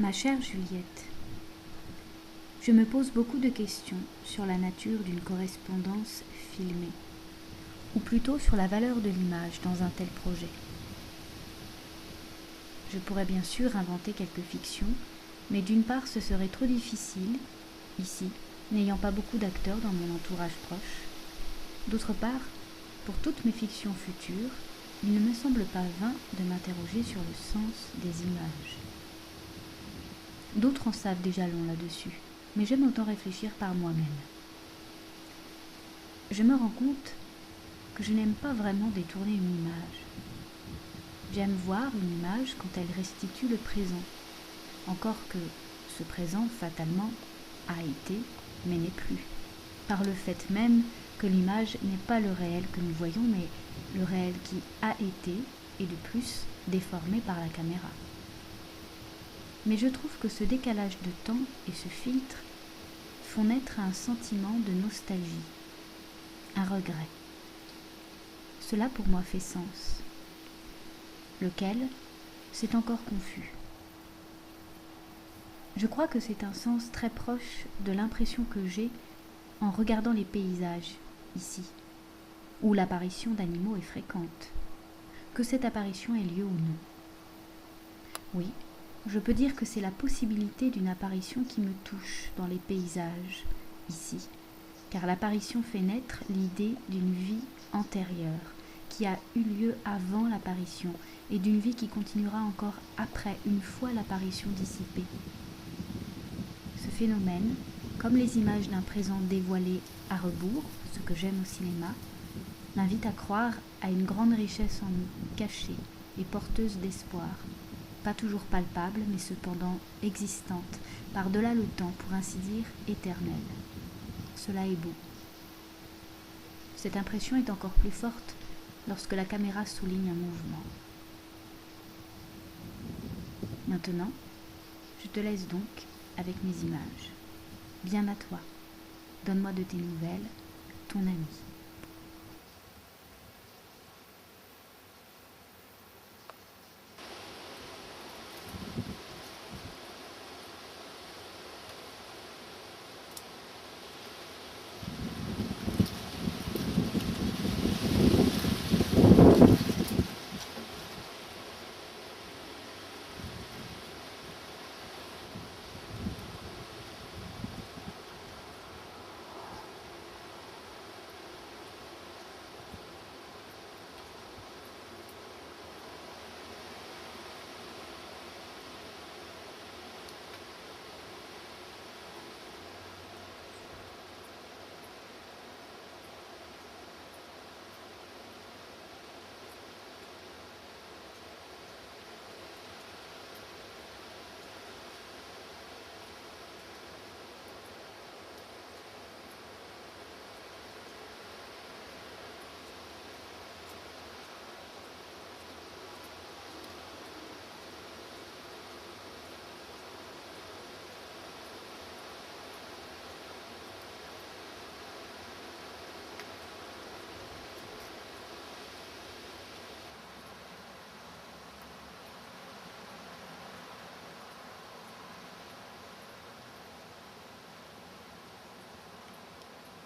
Ma chère Juliette, je me pose beaucoup de questions sur la nature d'une correspondance filmée, ou plutôt sur la valeur de l'image dans un tel projet. Je pourrais bien sûr inventer quelques fictions, mais d'une part ce serait trop difficile, ici, n'ayant pas beaucoup d'acteurs dans mon entourage proche. D'autre part, pour toutes mes fictions futures, il ne me semble pas vain de m'interroger sur le sens des images. D'autres en savent déjà long là-dessus, mais j'aime autant réfléchir par moi-même. Je me rends compte que je n'aime pas vraiment détourner une image. J'aime voir une image quand elle restitue le présent, encore que ce présent, fatalement, a été, mais n'est plus, par le fait même que l'image n'est pas le réel que nous voyons, mais le réel qui a été, et de plus, déformé par la caméra. Mais je trouve que ce décalage de temps et ce filtre font naître un sentiment de nostalgie, un regret. Cela pour moi fait sens. Lequel, c'est encore confus. Je crois que c'est un sens très proche de l'impression que j'ai en regardant les paysages, ici, où l'apparition d'animaux est fréquente, que cette apparition ait lieu ou non. Oui, je peux dire que c'est la possibilité d'une apparition qui me touche dans les paysages, ici, car l'apparition fait naître l'idée d'une vie antérieure, qui a eu lieu avant l'apparition, et d'une vie qui continuera encore après, une fois l'apparition dissipée. Ce phénomène, comme les images d'un présent dévoilé à rebours, ce que j'aime au cinéma, m'invite à croire à une grande richesse en nous, cachée et porteuse d'espoir, pas toujours palpable, mais cependant existante, par-delà le temps, pour ainsi dire éternelle. Cela est beau. Cette impression est encore plus forte lorsque la caméra souligne un mouvement. Maintenant, je te laisse donc avec mes images. Bien à toi. Donne-moi de tes nouvelles, ton ami.